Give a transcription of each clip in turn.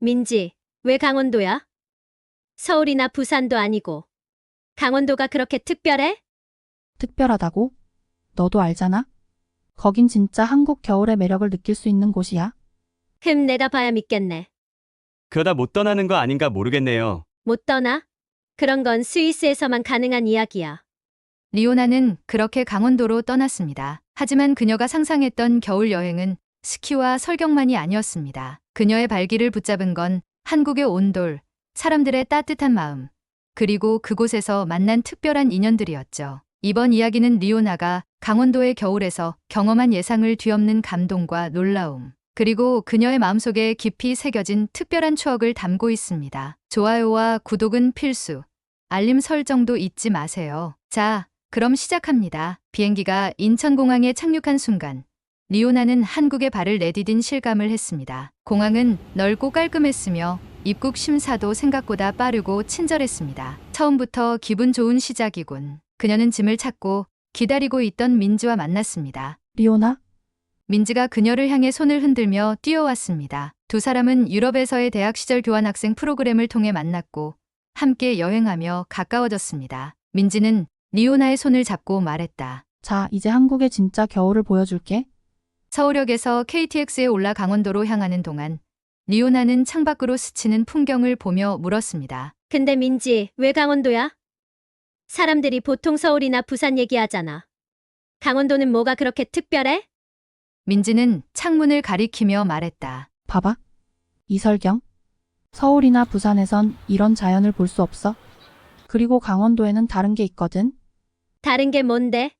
민지, 왜 강원도야? 서울이나 부산도 아니고. 강원도가 그렇게 특별해? 특별하다고? 너도 알잖아? 거긴 진짜 한국 겨울의 매력을 느낄 수 있는 곳이야. 내가 봐야 믿겠네. 그러다 못 떠나는 거 아닌가 모르겠네요. 못 떠나? 그런 건 스위스에서만 가능한 이야기야. 리오나는 그렇게 강원도로 떠났습니다. 하지만 그녀가 상상했던 겨울 여행은 스키와 설경만이 아니었습니다. 그녀의 발길을 붙잡은 건 한국의 온돌, 사람들의 따뜻한 마음, 그리고 그곳에서 만난 특별한 인연들이었죠. 이번 이야기는 리오나가 강원도의 겨울에서 경험한 예상을 뒤엎는 감동과 놀라움, 그리고 그녀의 마음속에 깊이 새겨진 특별한 추억을 담고 있습니다. 좋아요와 구독은 필수, 알림 설정도 잊지 마세요. 자, 그럼 시작합니다. 비행기가 인천공항에 착륙한 순간 리오나는 한국에 발을 내디딘 실감을 했습니다. 공항은 넓고 깔끔했으며 입국 심사도 생각보다 빠르고 친절했습니다. 처음부터 기분 좋은 시작이군. 그녀는 짐을 찾고 기다리고 있던 민지와 만났습니다. 리오나? 민지가 그녀를 향해 손을 흔들며 뛰어왔습니다. 두 사람은 유럽에서의 대학 시절 교환학생 프로그램을 통해 만났고 함께 여행하며 가까워졌습니다. 민지는 리오나의 손을 잡고 말했다. 자, 이제 한국의 진짜 겨울을 보여줄게. 서울역에서 KTX에 올라 강원도로 향하는 동안 리오나는 창밖으로 스치는 풍경을 보며 물었습니다. 근데 민지, 왜 강원도야? 사람들이 보통 서울이나 부산 얘기하잖아. 강원도는 뭐가 그렇게 특별해? 민지는 창문을 가리키며 말했다. 봐봐. 이설경. 서울이나 부산에선 이런 자연을 볼 수 없어. 그리고 강원도에는 다른 게 있거든. 다른 게 뭔데?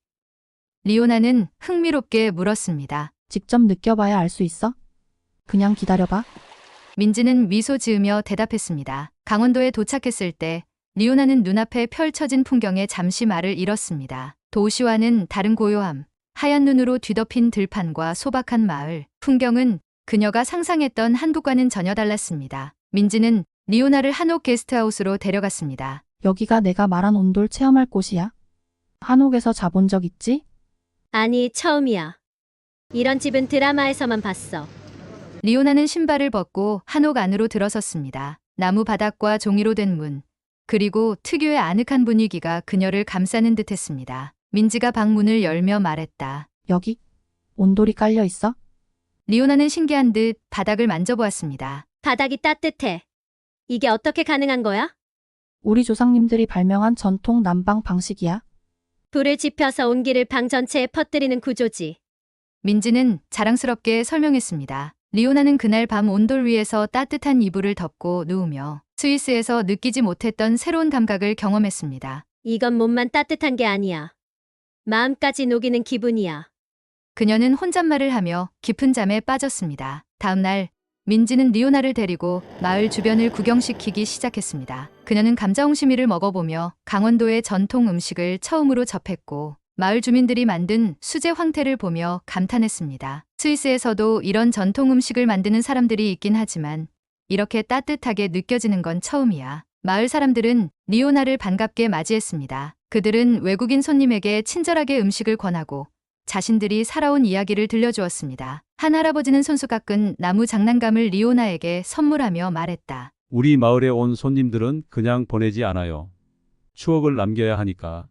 리오나는 흥미롭게 물었습니다. 직접 느껴봐야 알 수 있어. 그냥 기다려봐. 민지는 미소 지으며 대답했습니다. 강원도에 도착했을 때 리오나는 눈앞에 펼쳐진 풍경에 잠시 말을 잃었습니다. 도시와는 다른 고요함, 하얀 눈으로 뒤덮인 들판과 소박한 마을, 풍경은 그녀가 상상했던 한국과는 전혀 달랐습니다. 민지는 리오나를 한옥 게스트하우스로 데려갔습니다. 여기가 내가 말한 온돌 체험할 곳이야. 한옥에서 자본 적 있지? 아니, 처음이야. 이런 집은 드라마에서만 봤어. 리오나는 신발을 벗고 한옥 안으로 들어섰습니다. 나무 바닥과 종이로 된 문, 그리고 특유의 아늑한 분위기가 그녀를 감싸는 듯했습니다. 민지가 방문을 열며 말했다. 여기 온돌이 깔려 있어? 리오나는 신기한 듯 바닥을 만져보았습니다. 바닥이 따뜻해. 이게 어떻게 가능한 거야? 우리 조상님들이 발명한 전통 난방 방식이야. 불을 지펴서 온기를 방 전체에 퍼뜨리는 구조지. 민지는 자랑스럽게 설명했습니다. 리오나는 그날 밤 온돌 위에서 따뜻한 이불을 덮고 누우며 스위스에서 느끼지 못했던 새로운 감각을 경험했습니다. 이건 몸만 따뜻한 게 아니야. 마음까지 녹이는 기분이야. 그녀는 혼잣말을 하며 깊은 잠에 빠졌습니다. 다음 날 민지는 리오나를 데리고 마을 주변을 구경시키기 시작했습니다. 그녀는 감자옹심이를 먹어보며 강원도의 전통 음식을 처음으로 접했고 마을 주민들이 만든 수제 황태를 보며 감탄했습니다. 스위스에서도 이런 전통 음식을 만드는 사람들이 있긴 하지만 이렇게 따뜻하게 느껴지는 건 처음이야. 마을 사람들은 리오나를 반갑게 맞이했습니다. 그들은 외국인 손님에게 친절하게 음식을 권하고 자신들이 살아온 이야기를 들려주었습니다. 한 할아버지는 손수 깎은 나무 장난감을 리오나에게 선물하며 말했다. 우리 마을에 온 손님들은 그냥 보내지 않아요. 추억을 남겨야 하니까.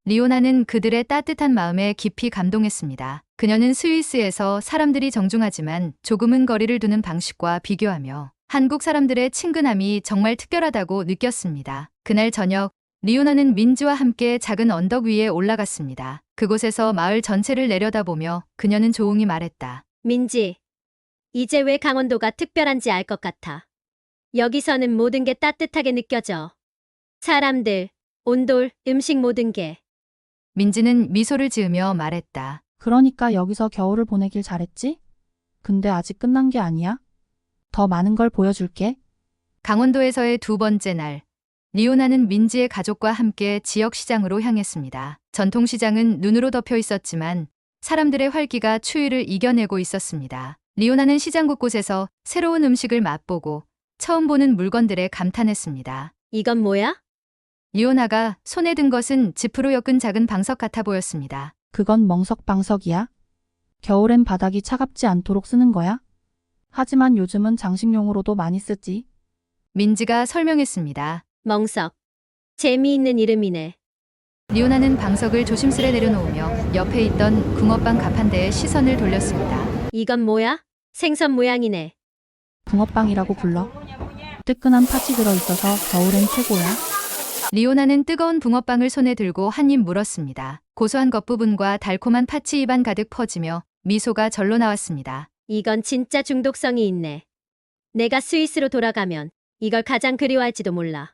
리오나는 그들의 따뜻한 마음에 깊이 감동했습니다. 그녀는 스위스에서 사람들이 정중하지만 조금은 거리를 두는 방식과 비교하며 한국 사람들의 친근함이 정말 특별하다고 느꼈습니다. 그날 저녁, 리오나는 민지와 함께 작은 언덕 위에 올라갔습니다. 그곳에서 마을 전체를 내려다보며 그녀는 조용히 말했다. 민지, 이제 왜 강원도가 특별한지 알 것 같아. 여기서는 모든 게 따뜻하게 느껴져. 사람들, 온돌, 음식 모든 게. 민지는 미소를 지으며 말했다. 그러니까 여기서 겨울을 보내길 잘했지? 근데 아직 끝난 게 아니야. 더 많은 걸 보여줄게. 강원도에서의 두 번째 날, 리오나는 민지의 가족과 함께 지역 시장으로 향했습니다. 전통시장은 눈으로 덮여 있었지만 사람들의 활기가 추위를 이겨내고 있었습니다. 리오나는 시장 곳곳에서 새로운 음식을 맛보고 처음 보는 물건들에 감탄했습니다. 이건 뭐야? 리오나가 손에 든 것은 지프로 엮은 작은 방석 같아 보였습니다. 그건 멍석 방석이야. 겨울엔 바닥이 차갑지 않도록 쓰는 거야. 하지만 요즘은 장식용으로도 많이 쓰지. 민지가 설명했습니다. 멍석. 재미있는 이름이네. 리오나는 방석을 조심스레 내려놓으며 옆에 있던 붕어빵 갑 한 대에 시선을 돌렸습니다. 이건 뭐야? 생선 모양이네. 붕어빵이라고 불러. 뜨끈한 팥이 들어있어서 겨울엔 최고야. 리오나는 뜨거운 붕어빵을 손에 들고 한 입 물었습니다. 고소한 겉부분과 달콤한 팥이 입안 가득 퍼지며 미소가 절로 나왔습니다. 이건 진짜 중독성이 있네. 내가 스위스로 돌아가면 이걸 가장 그리워할지도 몰라.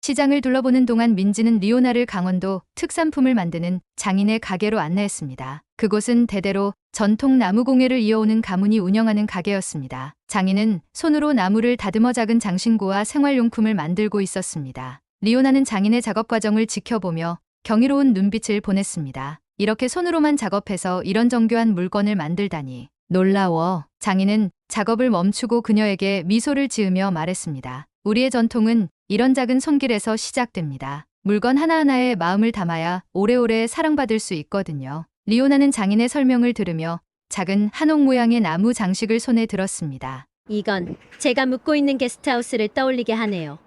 시장을 둘러보는 동안 민지는 리오나를 강원도 특산품을 만드는 장인의 가게로 안내했습니다. 그곳은 대대로 전통 나무 공예를 이어오는 가문이 운영하는 가게였습니다. 장인은 손으로 나무를 다듬어 작은 장신구와 생활용품을 만들고 있었습니다. 리오나는 장인의 작업 과정을 지켜보며 경이로운 눈빛을 보냈습니다. 이렇게 손으로만 작업해서 이런 정교한 물건을 만들다니 놀라워. 장인은 작업을 멈추고 그녀에게 미소를 지으며 말했습니다. 우리의 전통은 이런 작은 손길에서 시작됩니다. 물건 하나하나에 마음을 담아야 오래오래 사랑받을 수 있거든요. 리오나는 장인의 설명을 들으며 작은 한옥 모양의 나무 장식을 손에 들었습니다. 이건 제가 묵고 있는 게스트하우스를 떠올리게 하네요.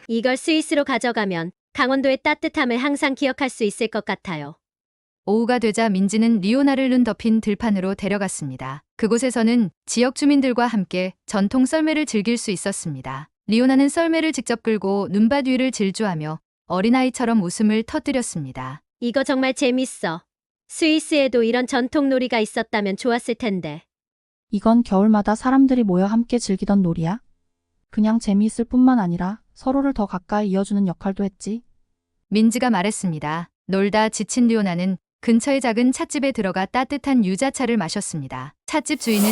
이걸 스위스로 가져가면 강원도의 따뜻함을 항상 기억할 수 있을 것 같아요. 오후가 되자 민지는 리오나를 눈 덮인 들판으로 데려갔습니다. 그곳에서는 지역 주민들과 함께 전통 썰매를 즐길 수 있었습니다. 리오나는 썰매를 직접 끌고 눈밭 위를 질주하며 어린아이처럼 웃음을 터뜨렸습니다. 이거 정말 재밌어. 스위스에도 이런 전통 놀이가 있었다면 좋았을 텐데. 이건 겨울마다 사람들이 모여 함께 즐기던 놀이야. 그냥 재미있을 뿐만 아니라 서로를 더 가까이 이어주는 역할도 했지. 민지가 말했습니다. 놀다 지친 리오나는 근처의 작은 찻집에 들어가 따뜻한 유자차를 마셨습니다. 찻집 주인은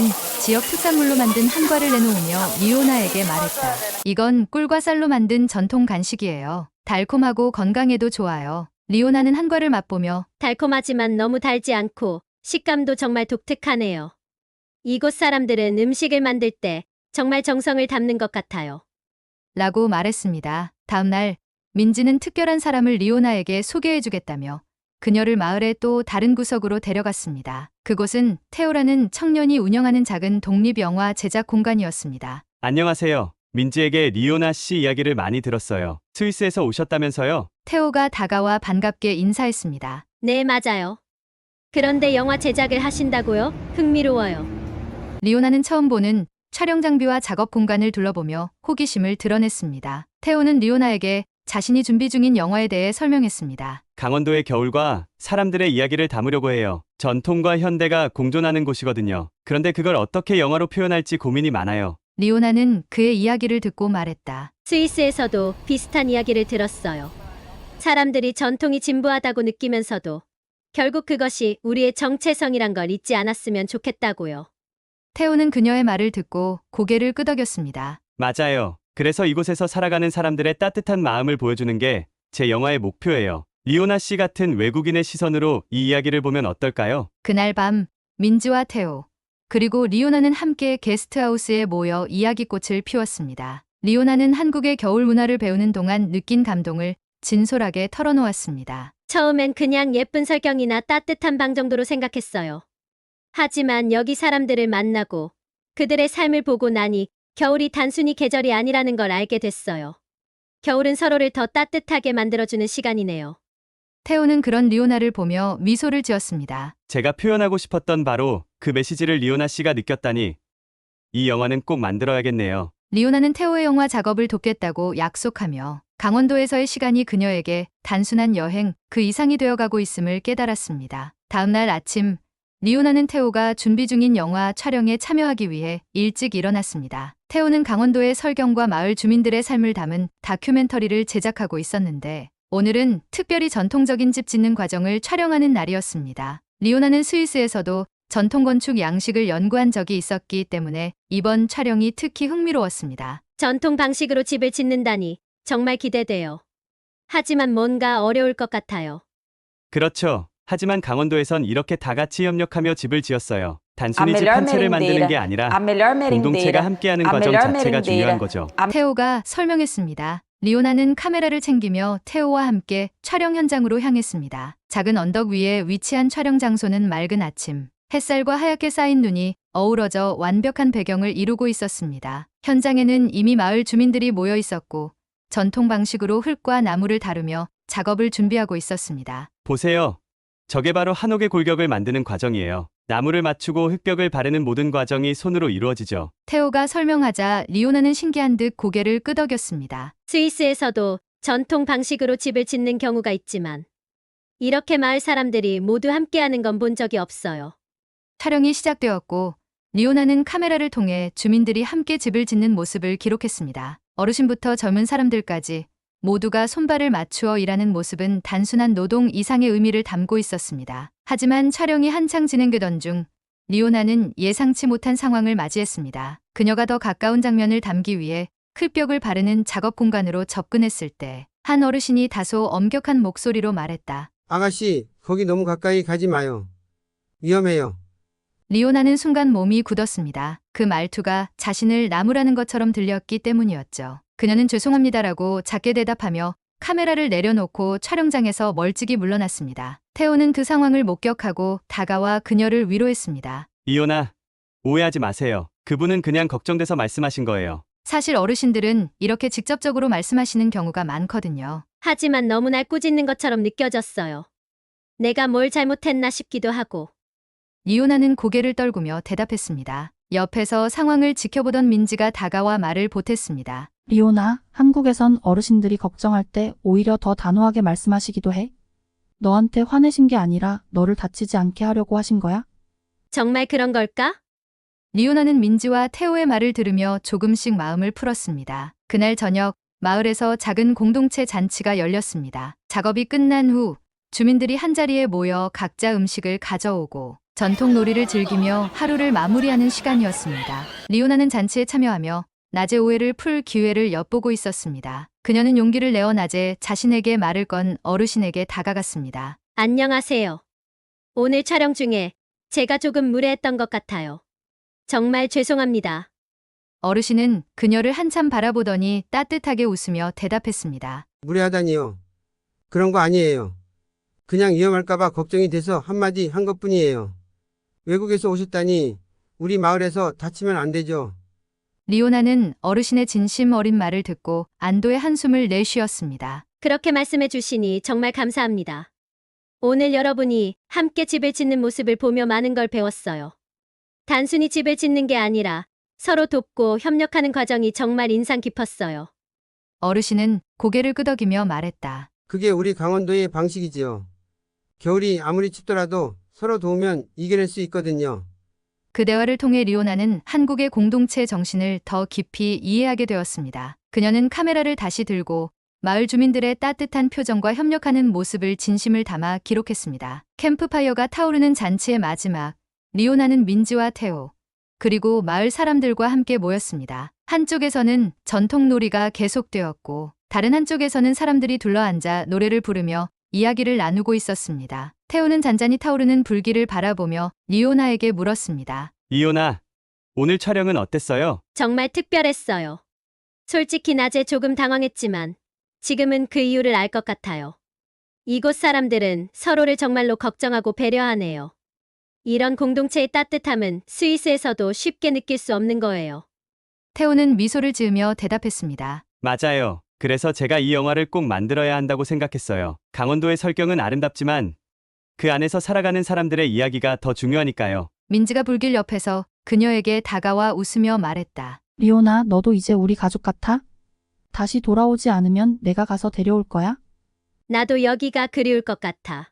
지역 특산물로 만든 한과를 내놓으며 리오나에게 말했다. 이건 꿀과 쌀로 만든 전통 간식이에요. 달콤하고 건강에도 좋아요. 리오나는 한과를 맛보며 달콤하지만 너무 달지 않고 식감도 정말 독특하네요. 이곳 사람들은 음식을 만들 때 정말 정성을 담는 것 같아요. 라고 말했습니다. 다음날 민지는 특별한 사람을 리오나에게 소개해주겠다며 그녀를 마을의 또 다른 구석으로 데려갔습니다. 그곳은 테오라는 청년이 운영하는 작은 독립영화 제작 공간이었습니다. 안녕하세요. 민지에게 리오나 씨 이야기를 많이 들었어요. 스위스에서 오셨다면서요? 테오가 다가와 반갑게 인사했습니다. 네, 맞아요. 그런데 영화 제작을 하신다고요? 흥미로워요. 리오나는 처음 보는 촬영 장비와 작업 공간을 둘러보며 호기심을 드러냈습니다. 테오는 리오나에게 자신이 준비 중인 영화에 대해 설명했습니다. 강원도의 겨울과 사람들의 이야기를 담으려고 해요. 전통과 현대가 공존하는 곳이거든요. 그런데 그걸 어떻게 영화로 표현할지 고민이 많아요. 리오나는 그의 이야기를 듣고 말했다. 스위스에서도 비슷한 이야기를 들었어요. 사람들이 전통이 진부하다고 느끼면서도 결국 그것이 우리의 정체성이란 걸 잊지 않았으면 좋겠다고요. 테오는 그녀의 말을 듣고 고개를 끄덕였습니다. 맞아요. 그래서 이곳에서 살아가는 사람들의 따뜻한 마음을 보여주는 게 제 영화의 목표예요. 리오나 씨 같은 외국인의 시선으로 이 이야기를 보면 어떨까요? 그날 밤 민지와 테오 그리고 리오나는 함께 게스트하우스에 모여 이야기꽃을 피웠습니다. 리오나는 한국의 겨울 문화를 배우는 동안 느낀 감동을 진솔하게 털어놓았습니다. 처음엔 그냥 예쁜 설경이나 따뜻한 방 정도로 생각했어요. 하지만 여기 사람들을 만나고 그들의 삶을 보고 나니 겨울이 단순히 계절이 아니라는 걸 알게 됐어요. 겨울은 서로를 더 따뜻하게 만들어주는 시간이네요. 테오는 그런 리오나를 보며 미소를 지었습니다. 제가 표현하고 싶었던 바로 그 메시지를 리오나 씨가 느꼈다니 이 영화는 꼭 만들어야겠네요. 리오나는 테오의 영화 작업을 돕겠다고 약속하며 강원도에서의 시간이 그녀에게 단순한 여행 그 이상이 되어가고 있음을 깨달았습니다. 다음날 아침 리오나는 테오가 준비 중인 영화 촬영에 참여하기 위해 일찍 일어났습니다. 테오는 강원도의 설경과 마을 주민들의 삶을 담은 다큐멘터리를 제작하고 있었는데 오늘은 특별히 전통적인 집 짓는 과정을 촬영하는 날이었습니다. 리오나는 스위스에서도 전통 건축 양식을 연구한 적이 있었기 때문에 이번 촬영이 특히 흥미로웠습니다. 전통 방식으로 집을 짓는다니 정말 기대돼요. 하지만 뭔가 어려울 것 같아요. 그렇죠. 하지만 강원도에선 이렇게 다 같이 협력하며 집을 지었어요. 단순히 A 집 melhor 한 채를 만드는 게 merendeira. 아니라 A melhor 공동체가 merendeira. 함께하는 A 과정 melhor 자체가 중요한 merendeira. 거죠. 테오가 설명했습니다. 리오나는 카메라를 챙기며 테오와 함께 촬영 현장으로 향했습니다. 작은 언덕 위에 위치한 촬영 장소는 맑은 아침, 햇살과 하얗게 쌓인 눈이 어우러져 완벽한 배경을 이루고 있었습니다. 현장에는 이미 마을 주민들이 모여 있었고 전통 방식으로 흙과 나무를 다루며 작업을 준비하고 있었습니다. 보세요. 저게 바로 한옥의 골격을 만드는 과정이에요. 나무를 맞추고 흙벽을 바르는 모든 과정이 손으로 이루어지죠. 테오가 설명하자 리오나는 신기한 듯 고개를 끄덕였습니다. 스위스에서도 전통 방식으로 집을 짓는 경우가 있지만 이렇게 마을 사람들이 모두 함께하는 건 본 적이 없어요. 촬영이 시작되었고 리오나는 카메라를 통해 주민들이 함께 집을 짓는 모습을 기록했습니다. 어르신부터 젊은 사람들까지 모두가 손발을 맞추어 일하는 모습은 단순한 노동 이상의 의미를 담고 있었습니다. 하지만 촬영이 한창 진행되던 중 리오나는 예상치 못한 상황을 맞이했습니다. 그녀가 더 가까운 장면을 담기 위해 흙벽을 바르는 작업 공간으로 접근했을 때 한 어르신이 다소 엄격한 목소리로 말했다. 아가씨, 거기 너무 가까이 가지 마요. 위험해요. 리오나는 순간 몸이 굳었습니다. 그 말투가 자신을 나무라는 것처럼 들렸기 때문이었죠. 그녀는 죄송합니다라고 작게 대답하며 카메라를 내려놓고 촬영장에서 멀찍이 물러났습니다. 테오는 그 상황을 목격하고 다가와 그녀를 위로했습니다. 이오나, 오해하지 마세요. 그분은 그냥 걱정돼서 말씀하신 거예요. 사실 어르신들은 이렇게 직접적으로 말씀하시는 경우가 많거든요. 하지만 너무나 꾸짖는 것처럼 느껴졌어요. 내가 뭘 잘못했나 싶기도 하고. 리오나는 고개를 떨구며 대답했습니다. 옆에서 상황을 지켜보던 민지가 다가와 말을 보탰습니다. 리오나, 한국에선 어르신들이 걱정할 때 오히려 더 단호하게 말씀하시기도 해. 너한테 화내신 게 아니라 너를 다치지 않게 하려고 하신 거야? 정말 그런 걸까? 리오나는 민지와 테오의 말을 들으며 조금씩 마음을 풀었습니다. 그날 저녁 마을에서 작은 공동체 잔치가 열렸습니다. 작업이 끝난 후 주민들이 한자리에 모여 각자 음식을 가져오고 전통 놀이를 즐기며 하루를 마무리하는 시간이었습니다. 리오나는 잔치에 참여하며 낮의 오해를 풀 기회를 엿보고 있었습니다. 그녀는 용기를 내어 낮에 자신에게 말을 건 어르신에게 다가갔습니다. 안녕하세요. 오늘 촬영 중에 제가 조금 무례했던 것 같아요. 정말 죄송합니다. 어르신은 그녀를 한참 바라보더니 따뜻하게 웃으며 대답했습니다. 무례하다니요. 그런 거 아니에요. 그냥 위험할까봐 걱정이 돼서 한마디 한 것뿐이에요. 외국에서 오셨다니 우리 마을에서 다치면 안 되죠. 리오나는 어르신의 진심 어린 말을 듣고 안도의 한숨을 내쉬었습니다. 그렇게 말씀해 주시니 정말 감사합니다. 오늘 여러분이 함께 집을 짓는 모습을 보며 많은 걸 배웠어요. 단순히 집을 짓는 게 아니라 서로 돕고 협력하는 과정이 정말 인상 깊었어요. 어르신은 고개를 끄덕이며 말했다. 그게 우리 강원도의 방식이지요. 겨울이 아무리 춥더라도 서로 도우면 이겨낼 수 있거든요. 그 대화를 통해 리오나는 한국의 공동체 정신을 더 깊이 이해하게 되었습니다. 그녀는 카메라를 다시 들고 마을 주민들의 따뜻한 표정과 협력하는 모습을 진심을 담아 기록했습니다. 캠프파이어가 타오르는 잔치의 마지막, 리오나는 민지와 테오, 그리고 마을 사람들과 함께 모였습니다. 한쪽에서는 전통 놀이가 계속되었고 다른 한쪽에서는 사람들이 둘러앉아 노래를 부르며 이야기를 나누고 있었습니다. 테오는 잔잔히 타오르는 불길을 바라보며 리오나에게 물었습니다. 이오나, 오늘 촬영은 어땠어요? 정말 특별했어요. 솔직히 낮에 조금 당황했지만 지금은 그 이유를 알 것 같아요. 이곳 사람들은 서로를 정말로 걱정하고 배려하네요. 이런 공동체의 따뜻함은 스위스에서도 쉽게 느낄 수 없는 거예요. 테오는 미소를 지으며 대답했습니다. 맞아요. 그래서 제가 이 영화를 꼭 만들어야 한다고 생각했어요. 강원도의 설경은 아름답지만 그 안에서 살아가는 사람들의 이야기가 더 중요하니까요. 민지가 불길 옆에서 그녀에게 다가와 웃으며 말했다. 리오나, 너도 이제 우리 가족 같아? 다시 돌아오지 않으면 내가 가서 데려올 거야? 나도 여기가 그리울 것 같아.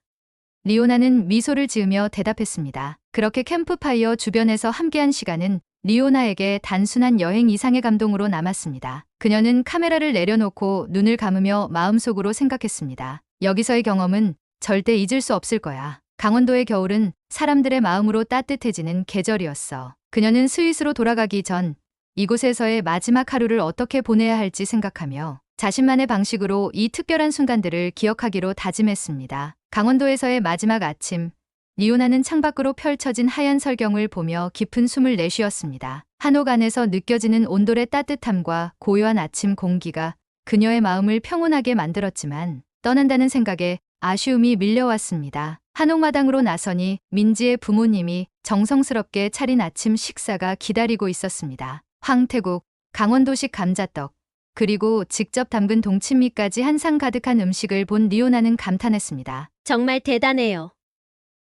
리오나는 미소를 지으며 대답했습니다. 그렇게 캠프파이어 주변에서 함께한 시간은 리오나에게 단순한 여행 이상의 감동으로 남았습니다. 그녀는 카메라를 내려놓고 눈을 감으며 마음속으로 생각했습니다. 여기서의 경험은 절대 잊을 수 없을 거야. 강원도의 겨울은 사람들의 마음으로 따뜻해지는 계절이었어. 그녀는 스위스로 돌아가기 전 이곳에서의 마지막 하루를 어떻게 보내야 할지 생각하며 자신만의 방식으로 이 특별한 순간들을 기억하기로 다짐했습니다. 강원도에서의 마지막 아침, 리오나는 창밖으로 펼쳐진 하얀 설경을 보며 깊은 숨을 내쉬었습니다. 한옥 안에서 느껴지는 온돌의 따뜻함과 고요한 아침 공기가 그녀의 마음을 평온하게 만들었지만 떠난다는 생각에 아쉬움이 밀려왔습니다. 한옥마당으로 나서니 민지의 부모님이 정성스럽게 차린 아침 식사가 기다리고 있었습니다. 황태국, 강원도식 감자떡, 그리고 직접 담근 동치미까지 한 상 가득한 음식을 본 리오나는 감탄했습니다. 정말 대단해요.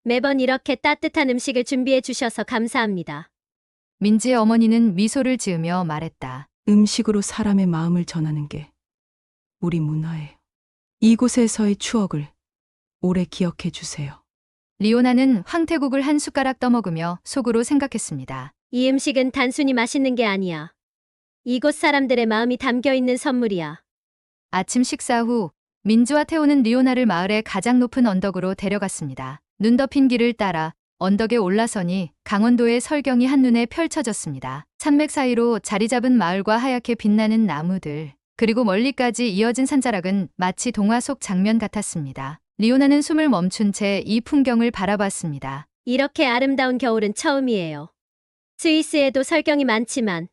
매번 이렇게 따뜻한 음식을 준비해 주셔서 감사합니다. 민지의 어머니는 미소를 지으며 말했다. 음식으로 사람의 마음을 전하는 게 우리 문화예요. 이곳에서의 추억을 오래 기억해 주세요. 리오나는 황태국을 한 숟가락 떠먹으며 속으로 생각했습니다. 이 음식은 단순히 맛있는 게 아니야. 이곳 사람들의 마음이 담겨 있는 선물이야. 아침 식사 후 민주와 태호는 리오나를 마을의 가장 높은 언덕으로 데려갔습니다. 눈 덮인 길을 따라 언덕에 올라서니 강원도의 설경이 한눈에 펼쳐졌습니다. 산맥 사이로 자리 잡은 마을과 하얗게 빛나는 나무들, 그리고 멀리까지 이어진 산자락은 마치 동화 속 장면 같았습니다. 리오나는 숨을 멈춘 채 이 풍경을 바라봤습니다. 이렇게 아름다운 겨울은 처음이에요. 스위스에도 설경이 많지만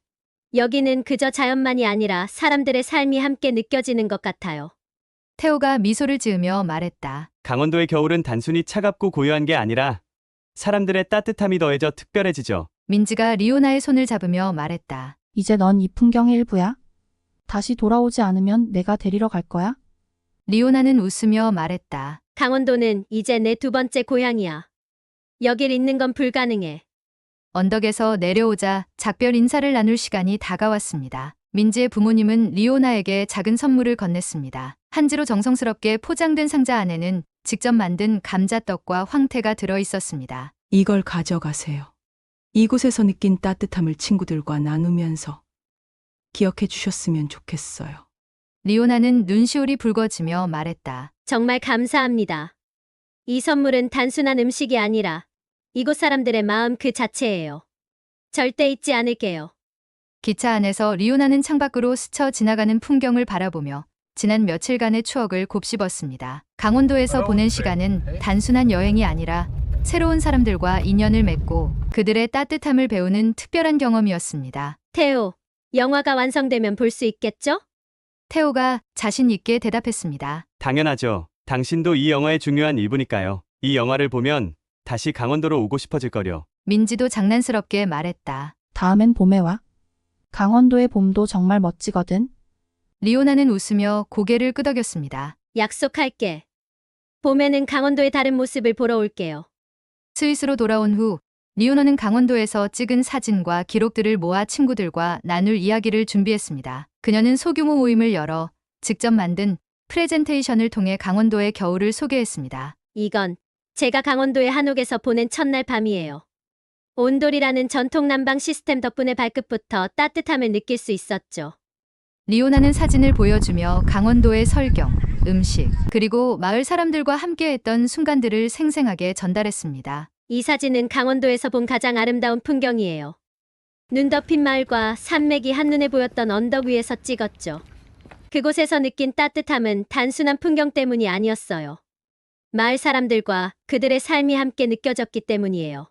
여기는 그저 자연만이 아니라 사람들의 삶이 함께 느껴지는 것 같아요. 태호가 미소를 지으며 말했다. 강원도의 겨울은 단순히 차갑고 고요한 게 아니라 사람들의 따뜻함이 더해져 특별해지죠. 민지가 리오나의 손을 잡으며 말했다. 이제 넌 이 풍경의 일부야. 다시 돌아오지 않으면 내가 데리러 갈 거야. 리오나는 웃으며 말했다. 강원도는 이제 내 두 번째 고향이야. 여길 잊는 건 불가능해. 언덕에서 내려오자 작별 인사를 나눌 시간이 다가왔습니다. 민지의 부모님은 리오나에게 작은 선물을 건넸습니다. 한지로 정성스럽게 포장된 상자 안에는 직접 만든 감자떡과 황태가 들어 있었습니다. 이걸 가져가세요. 이곳에서 느낀 따뜻함을 친구들과 나누면서 기억해 주셨으면 좋겠어요. 리오나는 눈시울이 붉어지며 말했다. 정말 감사합니다. 이 선물은 단순한 음식이 아니라 이곳 사람들의 마음 그 자체예요. 절대 잊지 않을게요. 기차 안에서 리오나는 창밖으로 스쳐 지나가는 풍경을 바라보며 지난 며칠간의 추억을 곱씹었습니다. 강원도에서 보낸 시간은 단순한 여행이 아니라 새로운 사람들과 인연을 맺고 그들의 따뜻함을 배우는 특별한 경험이었습니다. 태호, 영화가 완성되면 볼 수 있겠죠? 태호가 자신 있게 대답했습니다. 당연하죠. 당신도 이 영화의 중요한 일부니까요. 이 영화를 보면 다시 강원도로 오고 싶어질 거려. 민지도 장난스럽게 말했다. 다음엔 봄에 와. 강원도의 봄도 정말 멋지거든. 리오나는 웃으며 고개를 끄덕였습니다. 약속할게. 봄에는 강원도의 다른 모습을 보러 올게요. 스위스로 돌아온 후 리오나는 강원도에서 찍은 사진과 기록들을 모아 친구들과 나눌 이야기를 준비했습니다. 그녀는 소규모 모임을 열어 직접 만든 프레젠테이션을 통해 강원도의 겨울을 소개했습니다. 이건 제가 강원도의 한옥에서 보낸 첫날 밤이에요. 온돌이라는 전통 난방 시스템 덕분에 발끝부터 따뜻함을 느낄 수 있었죠. 리오나는 사진을 보여주며 강원도의 설경, 음식, 그리고 마을 사람들과 함께했던 순간들을 생생하게 전달했습니다. 이 사진은 강원도에서 본 가장 아름다운 풍경이에요. 눈 덮인 마을과 산맥이 한눈에 보였던 언덕 위에서 찍었죠. 그곳에서 느낀 따뜻함은 단순한 풍경 때문이 아니었어요. 마을 사람들과 그들의 삶이 함께 느껴졌기 때문이에요.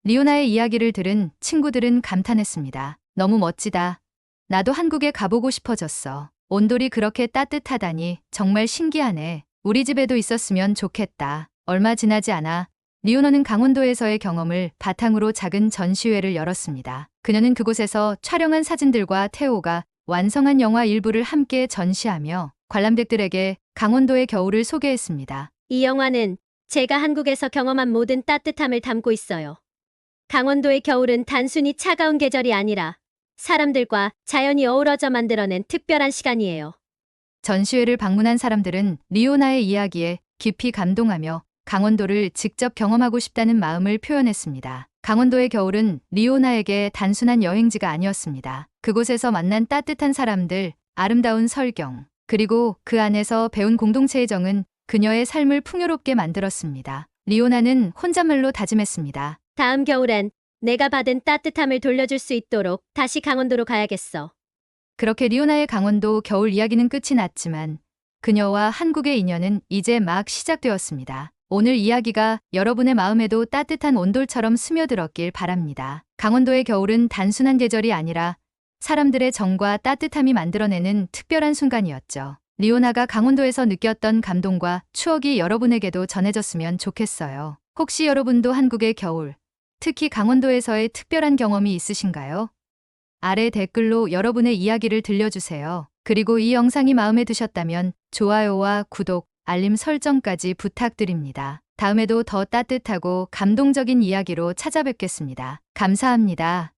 리오나의 이야기를 들은 친구들은 감탄했습니다. 너무 멋지다. 나도 한국에 가보고 싶어졌어. 온돌이 그렇게 따뜻하다니 정말 신기하네. 우리 집에도 있었으면 좋겠다. 얼마 지나지 않아 리오나는 강원도에서의 경험을 바탕으로 작은 전시회를 열었습니다. 그녀는 그곳에서 촬영한 사진들과 태호가 완성한 영화 일부를 함께 전시하며 관람객들에게 강원도의 겨울을 소개했습니다. 이 영화는 제가 한국에서 경험한 모든 따뜻함을 담고 있어요. 강원도의 겨울은 단순히 차가운 계절이 아니라 사람들과 자연이 어우러져 만들어낸 특별한 시간이에요. 전시회를 방문한 사람들은 리오나의 이야기에 깊이 감동하며 강원도를 직접 경험하고 싶다는 마음을 표현했습니다. 강원도의 겨울은 리오나에게 단순한 여행지가 아니었습니다. 그곳에서 만난 따뜻한 사람들, 아름다운 설경, 그리고 그 안에서 배운 공동체의 정은 그녀의 삶을 풍요롭게 만들었습니다. 리오나는 혼잣말로 다짐했습니다. 다음 겨울엔 내가 받은 따뜻함을 돌려줄 수 있도록 다시 강원도로 가야겠어. 그렇게 리오나의 강원도 겨울 이야기는 끝이 났지만 그녀와 한국의 인연은 이제 막 시작되었습니다. 오늘 이야기가 여러분의 마음에도 따뜻한 온돌처럼 스며들었길 바랍니다. 강원도의 겨울은 단순한 계절이 아니라 사람들의 정과 따뜻함이 만들어내는 특별한 순간이었죠. 리오나가 강원도에서 느꼈던 감동과 추억이 여러분에게도 전해졌으면 좋겠어요. 혹시 여러분도 한국의 겨울, 특히 강원도에서의 특별한 경험이 있으신가요? 아래 댓글로 여러분의 이야기를 들려주세요. 그리고 이 영상이 마음에 드셨다면 좋아요와 구독, 알림 설정까지 부탁드립니다. 다음에도 더 따뜻하고 감동적인 이야기로 찾아뵙겠습니다. 감사합니다.